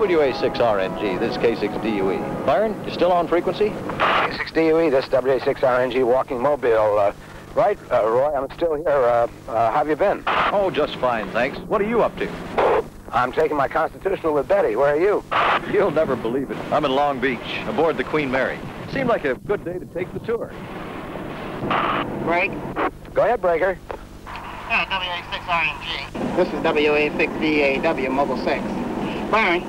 WA6RNG, this K6DUE. Byron, you still on frequency? K6DUE, this WA6RNG walking mobile. Right, Roy, I'm still here. How have you been? Oh, just fine, thanks. What are you up to? I'm taking my constitutional with Betty. Where are you? You'll never believe it. I'm in Long Beach, aboard the Queen Mary. Seemed like a good day to take the tour. Break. Go ahead, Breaker. WA6RNG. This is WA6DAW Mobile 6. Byron,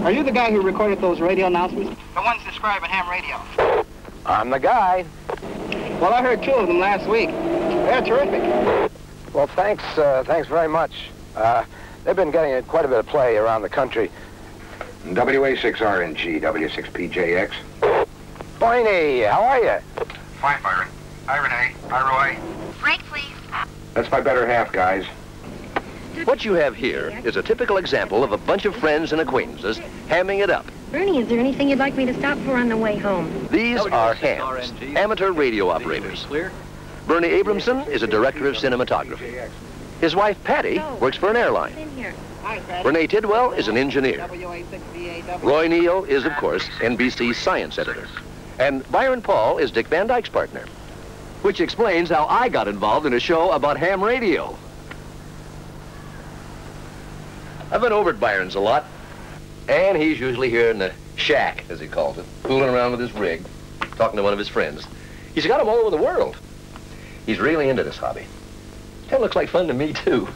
are you the guy who recorded those radio announcements? The ones describing ham radio. I'm the guy. Well, I heard 2 of them last week. They're terrific. Well, thanks very much. They've been getting quite a bit of play around the country. WA6RNG, W6PJX. Boyne, how are you? Fine, Byron. Hi, Renee. Hi, Roy. Break, please. That's my better half, guys. What you have here is a typical example of a bunch of friends and acquaintances hamming it up. Bernie, is there anything you'd like me to stop for on the way home? These are hams, amateur radio operators. Bernie Abramson is a director of cinematography. His wife, Patty, works for an airline. Renee Tidwell is an engineer. Roy Neal is, of course, NBC's science editor. And Byron Paul is Dick Van Dyke's partner. Which explains how I got involved in a show about ham radio. I've been over at Byron's a lot, and he's usually here in the shack, as he calls it, fooling around with his rig, talking to one of his friends. He's got them all over the world. He's really into this hobby. That looks like fun to me, too.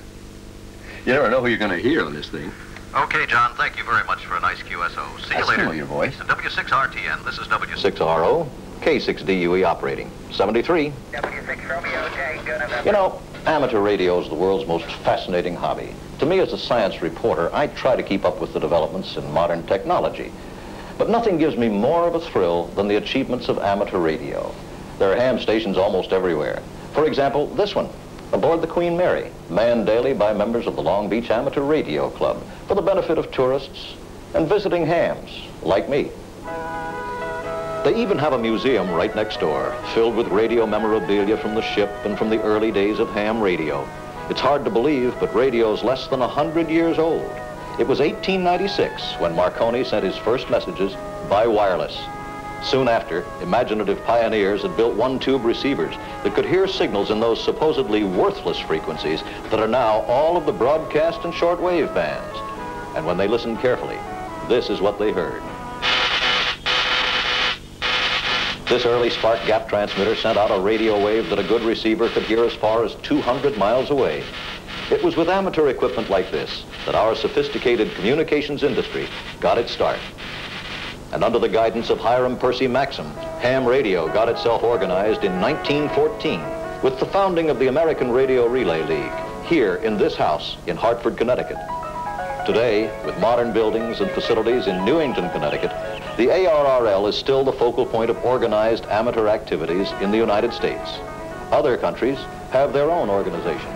You never know who you're going to hear on this thing. Okay, John, thank you very much for a nice QSO. See you later. That's your voice. W6RTN, this is W6. 6RO, K6DUE operating, 73. W6 Romeo J, good enough. You know, amateur radio is the world's most fascinating hobby. To me, as a science reporter, I try to keep up with the developments in modern technology. But nothing gives me more of a thrill than the achievements of amateur radio. There are ham stations almost everywhere. For example, this one, aboard the Queen Mary, manned daily by members of the Long Beach Amateur Radio Club for the benefit of tourists and visiting hams, like me. They even have a museum right next door, filled with radio memorabilia from the ship and from the early days of ham radio. It's hard to believe, but radio's less than 100 years old. It was 1896 when Marconi sent his first messages by wireless. Soon after, imaginative pioneers had built one-tube receivers that could hear signals in those supposedly worthless frequencies that are now all of the broadcast and shortwave bands. And when they listened carefully, this is what they heard. This early spark gap transmitter sent out a radio wave that a good receiver could hear as far as 200 miles away. It was with amateur equipment like this that our sophisticated communications industry got its start. And under the guidance of Hiram Percy Maxim, ham radio got itself organized in 1914 with the founding of the American Radio Relay League here in this house in Hartford, Connecticut. Today, with modern buildings and facilities in Newington, Connecticut, the ARRL is still the focal point of organized amateur activities in the United States. Other countries have their own organizations.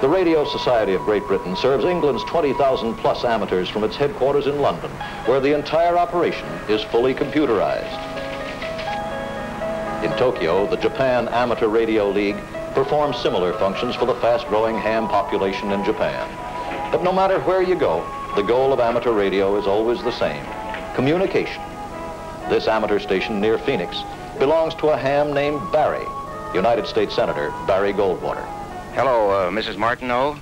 The Radio Society of Great Britain serves England's 20,000 plus amateurs from its headquarters in London, where the entire operation is fully computerized. In Tokyo, the Japan Amateur Radio League performs similar functions for the fast-growing ham population in Japan. But no matter where you go, the goal of amateur radio is always the same: communication. This amateur station near Phoenix belongs to a ham named Barry, United States Senator Barry Goldwater. Hello, Mrs. Martineau.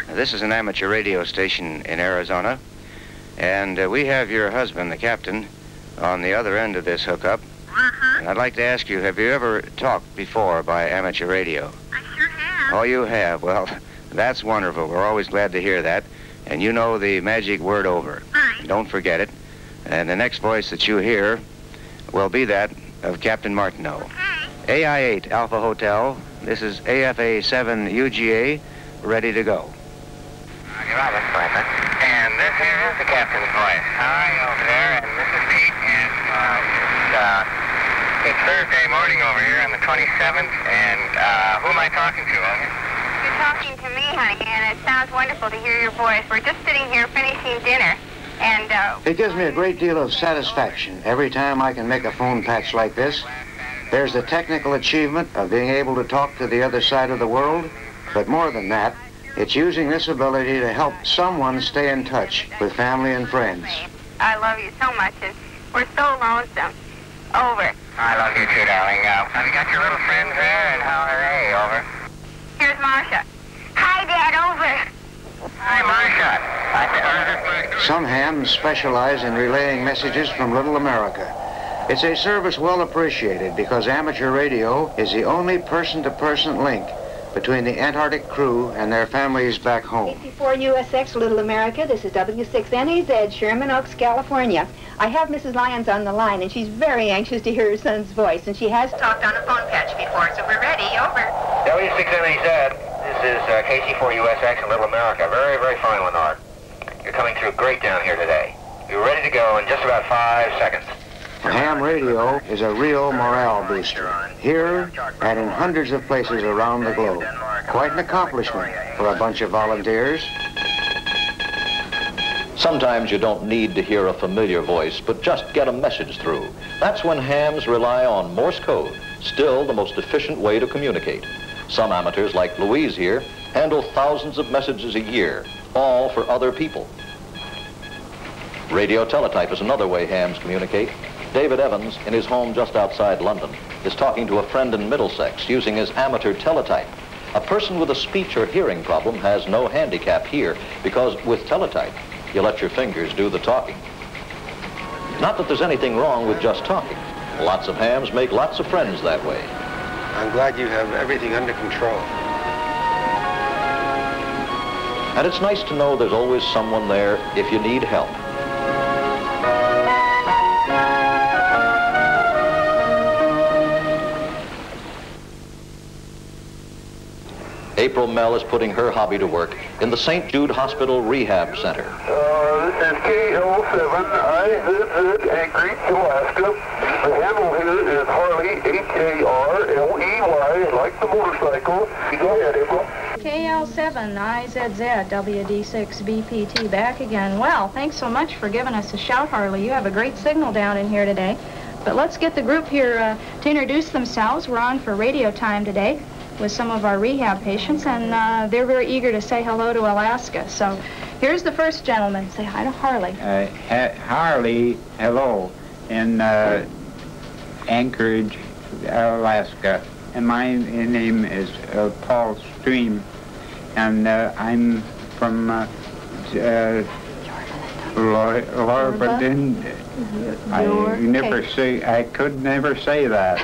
This is an amateur radio station in Arizona, and we have your husband, the captain, on the other end of this hookup. And I'd like to ask you, have you ever talked before by amateur radio? I sure have. Oh, you have? Well, that's wonderful. We're always glad to hear that. And you know the magic word over. Right. Don't forget it. And the next voice that you hear will be that of Captain Martineau. Okay. AI-8 Alpha Hotel. This is AFA-7 UGA, ready to go. Roger, Robert, Piper. And this here is the captain's voice. How are you over there? And this is Pete, and It's Thursday morning over here on the 27th, and who am I talking to, over? You're talking to me, honey, and it sounds wonderful to hear your voice. We're just sitting here finishing dinner, and It gives me a great deal of satisfaction every time I can make a phone patch like this. There's the technical achievement of being able to talk to the other side of the world, but more than that, It's using this ability to help someone stay in touch with family and friends. I love you so much, and we're so lonesome. Over. I love you too, darling. Have you got your little friends there, and how are they? Over. Here's Marcia. Hi, Dad. Over. Hi, Marcia. Some hams specialize in relaying messages from Little America. It's a service well appreciated because amateur radio is the only person-to-person link between the Antarctic crew and their families back home. KC4USX Little America, this is W6NAZ, Sherman Oaks, California. I have Mrs. Lyons on the line, and she's very anxious to hear her son's voice, and she has talked on a phone patch before, so we're ready. Over. W6NAZ, this is KC4USX in Little America. Very, very fine, Lenard. You're coming through great down here today. You're ready to go in just about 5 seconds. Ham radio is a real morale booster, here and in hundreds of places around the globe. Quite an accomplishment for a bunch of volunteers. Sometimes you don't need to hear a familiar voice, but just get a message through. That's when hams rely on Morse code, still the most efficient way to communicate. Some amateurs, like Louise here, handle thousands of messages a year, all for other people. Radio teletype is another way hams communicate. David Evans, in his home just outside London, is talking to a friend in Middlesex using his amateur teletype. A person with a speech or hearing problem has no handicap here because with teletype, you let your fingers do the talking. Not that there's anything wrong with just talking. Lots of hams make lots of friends that way. I'm glad you have everything under control. And it's nice to know there's always someone there if you need help. April Mell is putting her hobby to work in the St. Jude Hospital Rehab Center. This is KL7IZZ, Anchorage, Alaska. The handle here is Harley, Harley, like the motorcycle. Go ahead, April. KL7IZZ, WD6BPT, back again. Well, thanks so much for giving us a shout, Harley. You have a great signal down in here today. But let's get the group here to introduce themselves. We're on for radio time today with some of our rehab patients, and they're very eager to say hello to Alaska. So here's the first gentleman. Say hi to Harley. Harley, hello, in Anchorage, Alaska. And my name is Paul Stream, and I'm from Lorbetten. I could never say that.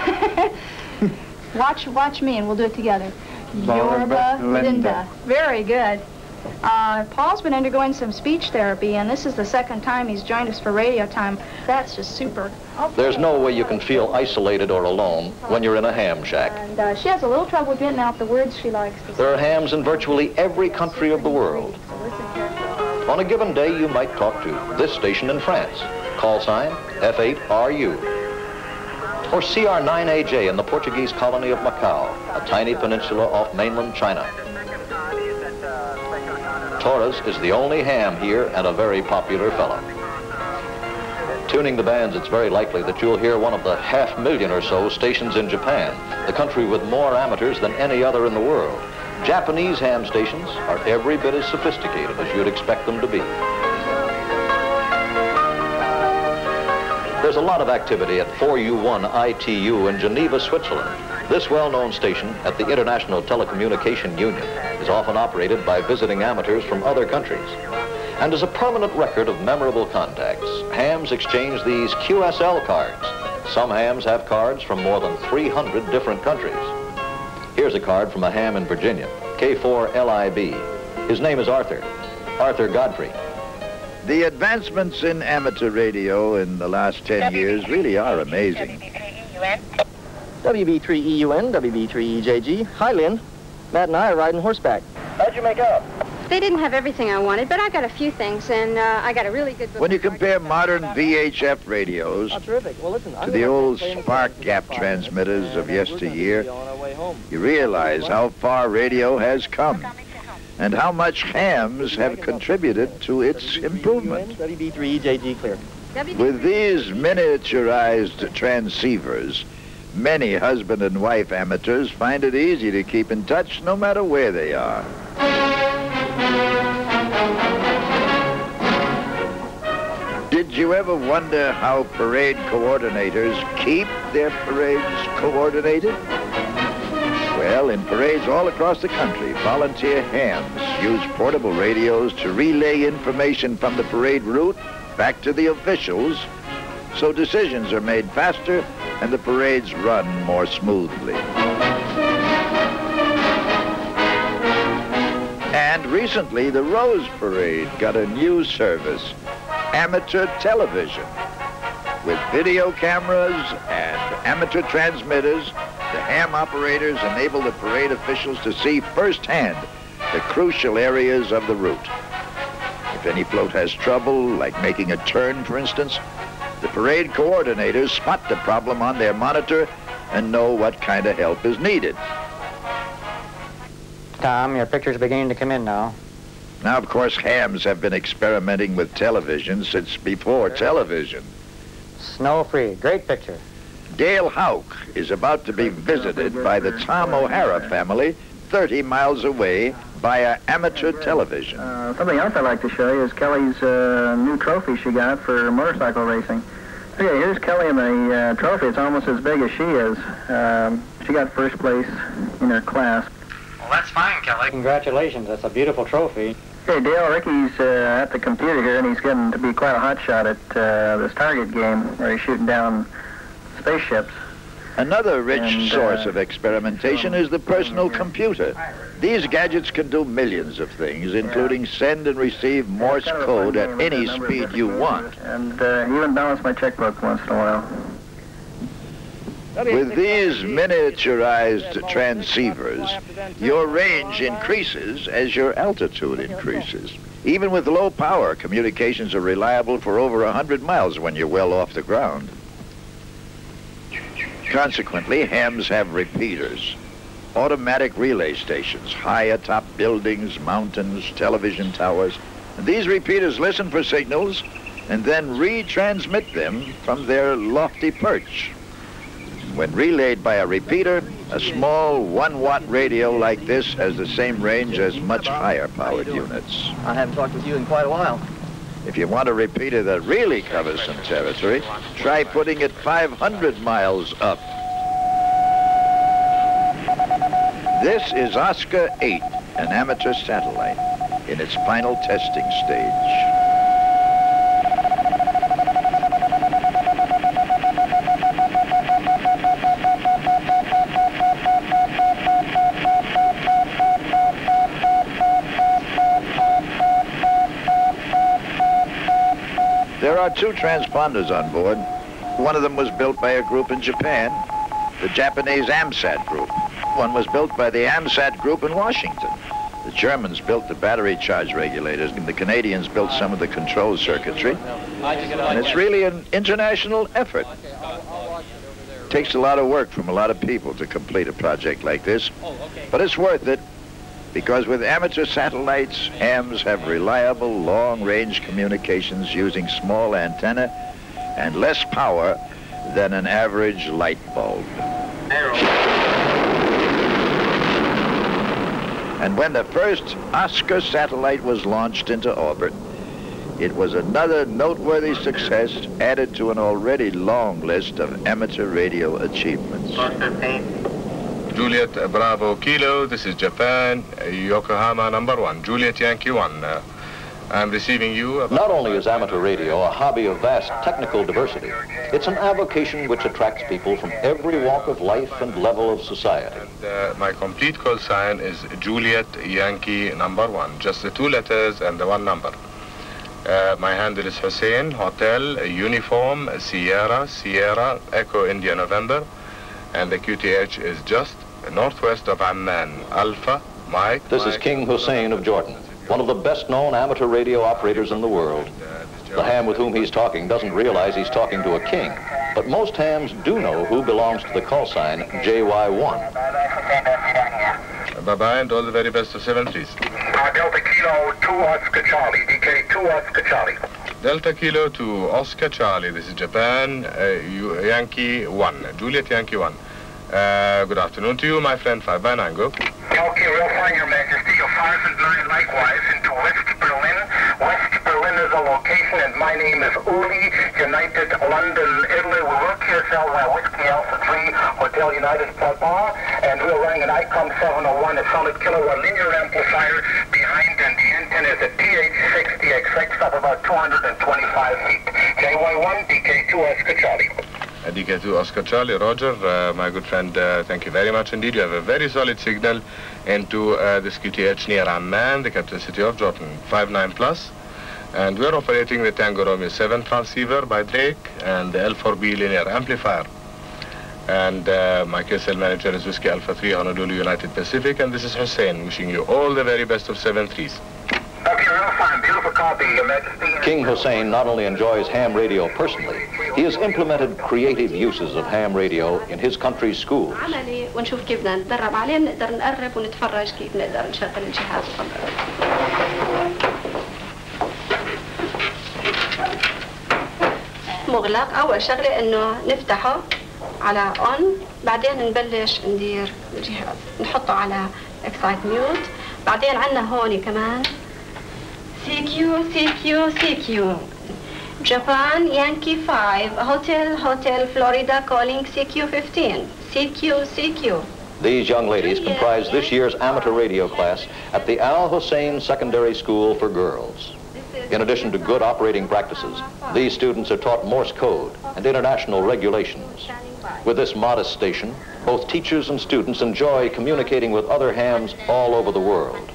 Watch me, and we'll do it together. Yorba Linda. Very good. Paul's been undergoing some speech therapy, and this is the second time he's joined us for radio time. That's just super. Okay. There's no way you can feel isolated or alone when you're in a ham shack. And she has a little trouble getting out the words she likes to say. There are hams in virtually every country of the world. On a given day, you might talk to this station in France. Call sign F8RU. Or CR9AJ in the Portuguese colony of Macau, a tiny peninsula off mainland China. Torres is the only ham here and a very popular fellow. Tuning the bands, it's very likely that you'll hear one of the 500,000 or so stations in Japan, the country with more amateurs than any other in the world. Japanese ham stations are every bit as sophisticated as you'd expect them to be. There's a lot of activity at 4U1 ITU in Geneva, Switzerland. This well-known station at the International Telecommunication Union is often operated by visiting amateurs from other countries. And as a permanent record of memorable contacts, hams exchange these QSL cards. Some hams have cards from more than 300 different countries. Here's a card from a ham in Virginia, K4LIB. His name is Arthur Godfrey. The advancements in amateur radio in the last 10 years really are amazing. WB3EUN, WB3EJG. Hi, Lynn. Matt and I are riding horseback. How'd you make out? They didn't have everything I wanted, but I got a few things, and I got a really good book. When you compare modern VHF radios to the old spark gap transmitters of yesteryear, you realize how far radio has come and how much hams have contributed to its improvement. WB3EJG clear. With these miniaturized transceivers, many husband and wife amateurs find it easy to keep in touch no matter where they are. you ever wonder how parade coordinators keep their parades coordinated? Well, in parades all across the country, volunteer hams use portable radios to relay information from the parade route back to the officials, so decisions are made faster and the parades run more smoothly. And recently, the Rose Parade got a new service, amateur television. With video cameras and amateur transmitters, the ham operators enable the parade officials to see firsthand the crucial areas of the route. If any float has trouble, like making a turn, for instance, the parade coordinators spot the problem on their monitor and know what kind of help is needed. Tom, your picture's beginning to come in now. Now, of course, hams have been experimenting with television since before television. Snow-free. Great picture. Dale Houck is about to be visited by the Tom O'Hara family 30 miles away via amateur television. Something else I'd like to show you is Kelly's new trophy she got for motorcycle racing. Okay, here's Kelly in the trophy. It's almost as big as she is. She got first place in her class. Well, that's fine, Kelly. Congratulations. That's a beautiful trophy. Hey, Dale, Ricky's at the computer here, and he's getting to be quite a hot shot at this target game where he's shooting down spaceships. Another rich source of experimentation is the personal computer. These gadgets can do millions of things, including send and receive Morse code at any speed you want. And even balance my checkbook once in a while. With these miniaturized transceivers, your range increases as your altitude increases. Even with low power, communications are reliable for over 100 miles when you're well off the ground. Consequently, hams have repeaters, automatic relay stations high atop buildings, mountains, television towers. And these repeaters listen for signals and then retransmit them from their lofty perch. When relayed by a repeater, a small 1-watt radio like this has the same range as much higher-powered units. I haven't talked with you in quite a while. If you want a repeater that really covers some territory, try putting it 500 miles up. This is Oscar 8, an amateur satellite, in its final testing stage. There are 2 transponders on board. One of them was built by a group in Japan, the Japanese AMSAT group. One was built by the AMSAT group in Washington. The Germans built the battery charge regulators, and the Canadians built some of the control circuitry. And it's really an international effort. It takes a lot of work from a lot of people to complete a project like this, but it's worth it. Because with amateur satellites, hams have reliable, long-range communications using small antenna and less power than an average light bulb. And when the first Oscar satellite was launched into orbit, it was another noteworthy success added to an already long list of amateur radio achievements. Juliet Bravo Kilo, this is Japan, Yokohama #1, Juliet Yankee 1. I'm receiving you. Not only is amateur radio a hobby of vast technical diversity, it's an avocation which attracts people from every walk of life and level of society. And, my complete call sign is Juliet Yankee #1, just the 2 letters and the 1 number. My handle is Hussein, Hotel, Uniform, Sierra, Echo India November, and the QTH is just northwest of Amman, Alpha, Mike. This is King Hussein of Jordan, one of the best-known amateur radio operators in the world. The ham with whom he's talking doesn't realize he's talking to a king, but most hams do know who belongs to the call sign JY1. Bye-bye, and all the very best of 7, please. Delta Kilo 2 Oscar Charlie, DK 2 Oscar Charlie. Delta Kilo to Oscar Charlie, this is Japan, Yankee 1, Juliet Yankee 1. Good afternoon to you, my friend. 5x9, go. Okay, real fine, Your Majesty. Your 5 and 9 likewise into West Berlin. West Berlin is the location, and my name is Uli, United London, Italy. We work here, sell Whiskey Alpha 3, Hotel United Papa, and we're running an ICOM 701, a solid kilowatt linear amplifier behind, and the antenna is a TH60XX up about 225 feet. JY1, DK2, Oscar Charlie. DK2 Oscar Charlie, Roger, my good friend, thank you very much indeed. You have a very solid signal into this QTH near Amman, the capital city of Jordan, 59 plus. And we're operating the Tango Romeo 7 transceiver by Drake and the L4B linear amplifier. And my QSL manager is Whiskey Alpha 3, Honolulu, United Pacific, and this is Hussein, wishing you all the very best of 7-3s. Okay, real fine, beautiful copy, Your Majesty. King Hussein not only enjoys ham radio personally, he has implemented creative uses of ham radio in his country's schools. عملي ونشوف كيف بدنا نتدرب عليه، نقدر نقرب ونتفرج كيف نقدر نشغل الجهاز. مغلق. أول شغلة إنه نفتحه على on، بعدين نبلش ندير الجهاز، نحطه على excite mute، بعدين عندنا هون كمان CQ. Japan Yankee 5, Hotel Florida calling CQ15. CQ. These young ladies comprise this year's amateur radio class at the Al Hussein Secondary School for Girls. In addition to good operating practices, these students are taught Morse code and international regulations. With this modest station, both teachers and students enjoy communicating with other hams all over the world.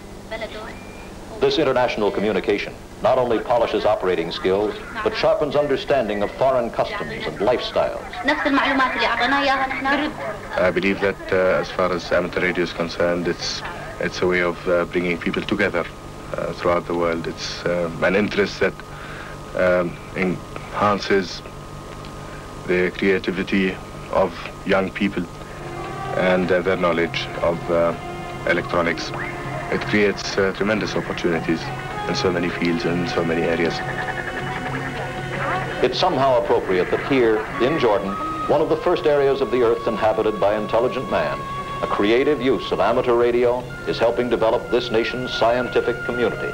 This international communication not only polishes operating skills, but sharpens understanding of foreign customs and lifestyles. I believe that as far as amateur radio is concerned, it's a way of bringing people together throughout the world. It's an interest that enhances the creativity of young people and their knowledge of electronics. It creates tremendous opportunities in so many fields and in so many areas. It's somehow appropriate that here, in Jordan, one of the first areas of the earth inhabited by intelligent man, a creative use of amateur radio is helping develop this nation's scientific community.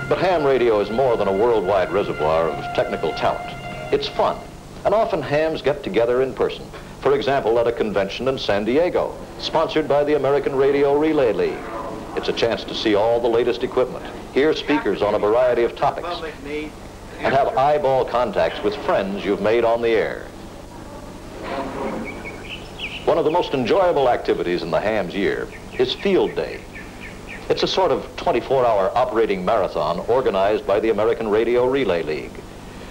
But ham radio is more than a worldwide reservoir of technical talent. It's fun, and often hams get together in person. For example, at a convention in San Diego, sponsored by the American Radio Relay League. It's a chance to see all the latest equipment, hear speakers on a variety of topics, and have eyeball contacts with friends you've made on the air. One of the most enjoyable activities in the ham's year is Field Day. It's a sort of 24-hour operating marathon organized by the American Radio Relay League.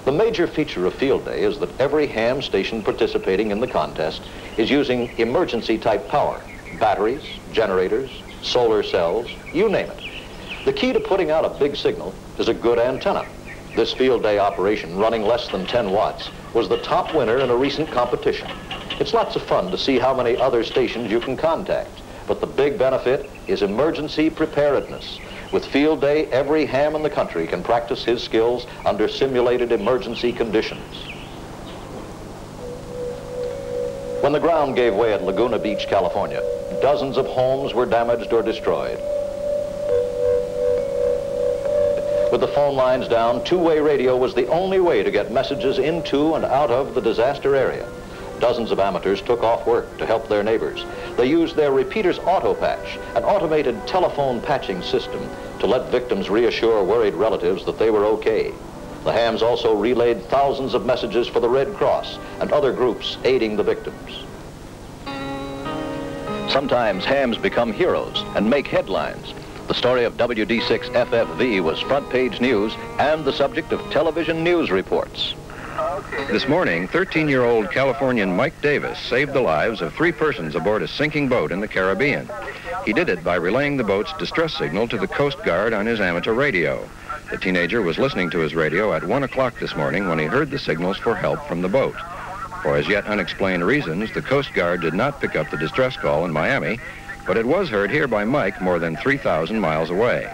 The major feature of Field Day is that every ham station participating in the contest is using emergency-type power, batteries, generators, solar cells, you name it. The key to putting out a big signal is a good antenna. This Field Day operation, running less than 10 watts, was the top winner in a recent competition. It's lots of fun to see how many other stations you can contact, but the big benefit is emergency preparedness. With Field Day, every ham in the country can practice his skills under simulated emergency conditions. When the ground gave way at Laguna Beach, California, dozens of homes were damaged or destroyed. With the phone lines down, two-way radio was the only way to get messages into and out of the disaster area. Dozens of amateurs took off work to help their neighbors. They used their repeater's auto patch, an automated telephone patching system, to let victims reassure worried relatives that they were okay. The hams also relayed thousands of messages for the Red Cross and other groups aiding the victims. Sometimes hams become heroes and make headlines. The story of WD6FFV was front page news and the subject of television news reports. This morning, 13-year-old Californian Mike Davis saved the lives of 3 persons aboard a sinking boat in the Caribbean. He did it by relaying the boat's distress signal to the Coast Guard on his amateur radio. The teenager was listening to his radio at 1 o'clock this morning when he heard the signals for help from the boat. For as yet unexplained reasons, the Coast Guard did not pick up the distress call in Miami, but it was heard here by Mike more than 3,000 miles away.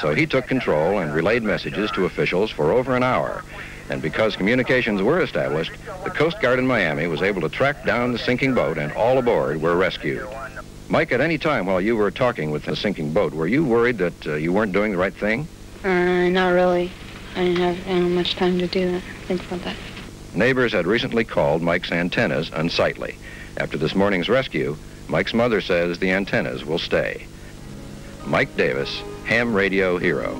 So he took control and relayed messages to officials for over an hour. And because communications were established, the Coast Guard in Miami was able to track down the sinking boat and all aboard were rescued. Mike, at any time while you were talking with the sinking boat, were you worried that you weren't doing the right thing? Not really. I didn't have much time to do that. Think about that. Neighbors had recently called Mike's antennas unsightly. After this morning's rescue, Mike's mother says the antennas will stay. Mike Davis, ham radio hero.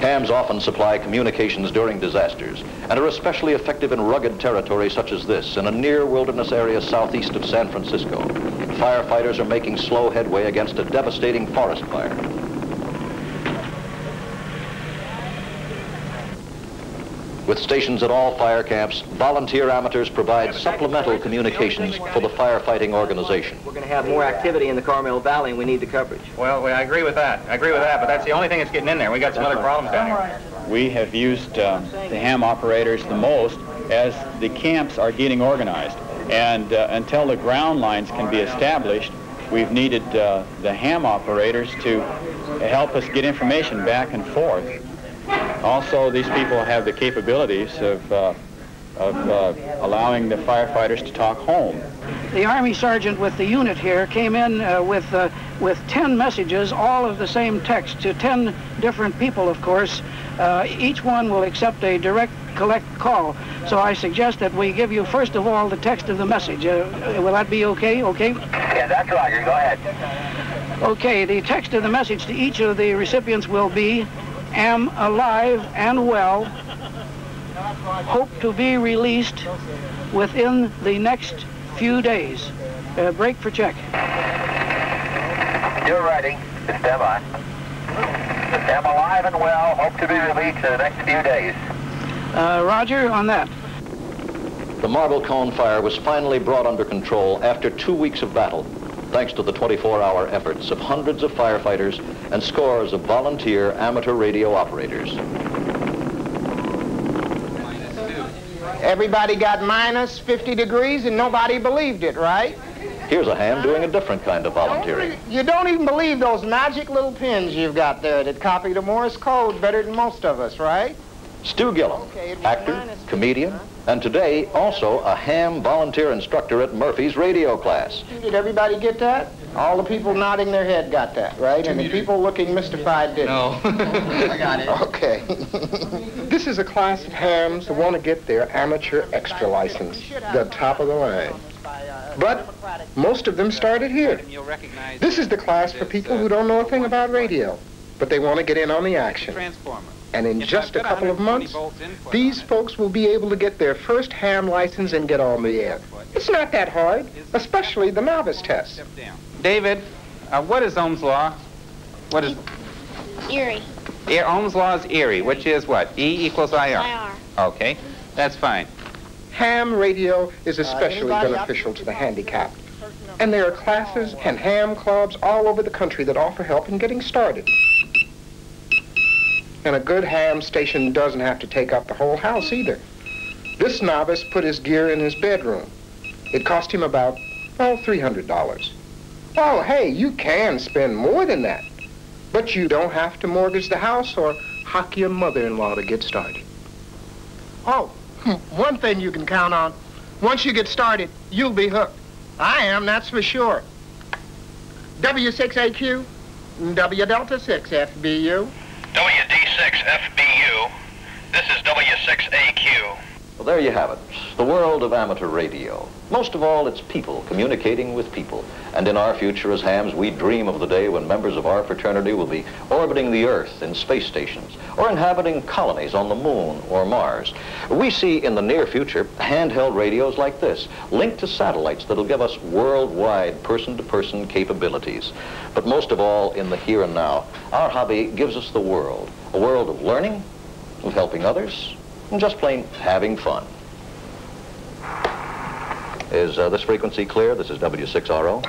Hams often supply communications during disasters and are especially effective in rugged territory such as this in a near wilderness area southeast of San Francisco. Firefighters are making slow headway against a devastating forest fire. With stations at all fire camps, volunteer amateurs provide supplemental communications for the firefighting organization. We're going to have more activity in the Carmel Valley, and we need the coverage. Well, I agree with that. But that's the only thing that's getting in there. We got some other problems down here. We have used the ham operators the most as the camps are getting organized. And until the ground lines can be established, we've needed the ham operators to help us get information back and forth. Also, these people have the capabilities of allowing the firefighters to talk home. The Army sergeant with the unit here came in with 10 messages, all of the same text, to 10 different people, of course. Each one will accept a direct collect call. So I suggest that we give you, first of all, the text of the message. Will that be okay? Okay? Yeah, that's Roger. Go ahead. Okay, the text of the message to each of the recipients will be, am alive and well, hope to be released within the next few days. Break for check. You're ready. Stand by. Am alive and well, hope to be released in the next few days. Roger on that. The Marble Cone fire was finally brought under control after 2 weeks of battle, thanks to the 24-hour efforts of hundreds of firefighters and scores of volunteer amateur radio operators. Everybody got minus 50 degrees and nobody believed it, right? Here's a ham doing a different kind of volunteering. You don't even believe those magic little pins you've got there that copy the Morse code better than most of us, right? Stu Gillum, actor, comedian, and today also a ham volunteer instructor at Murphy's radio class. Did everybody get that? All the people nodding their head got that, right? And the people looking mystified didn't. No. I got it. Okay. This is a class of hams that want to get their amateur extra license, the top of the line. But most of them started here. This is the class for people who don't know a thing about radio, but they want to get in on the action. And in just a couple of months, these folks will be able to get their first ham license and get on the air. It's not that hard, especially the novice test. David, what is Ohm's law? What is... Erie. Ohm's law is Erie, which is what? E equals IR? IR. Okay, that's fine. Ham radio is especially beneficial to the handicapped. And there are classes and ham clubs all over the country that offer help in getting started. And a good ham station doesn't have to take up the whole house either. This novice put his gear in his bedroom. It cost him about, $300. Oh, hey, you can spend more than that. But you don't have to mortgage the house or hock your mother-in-law to get started. Oh, one thing you can count on. Once you get started, you'll be hooked. I am, that's for sure. W6AQ, W Delta 6 FBU. WD6FBU, this is W6AQ. Well, there you have it, the world of amateur radio. Most of all, it's people communicating with people. And in our future as hams, we dream of the day when members of our fraternity will be orbiting the Earth in space stations or inhabiting colonies on the Moon or Mars. We see in the near future handheld radios like this, linked to satellites that'll give us worldwide person-to-person capabilities. But most of all, in the here and now, our hobby gives us the world, a world of learning, of helping others, and just plain having fun. Is this frequency clear? This is W6RO.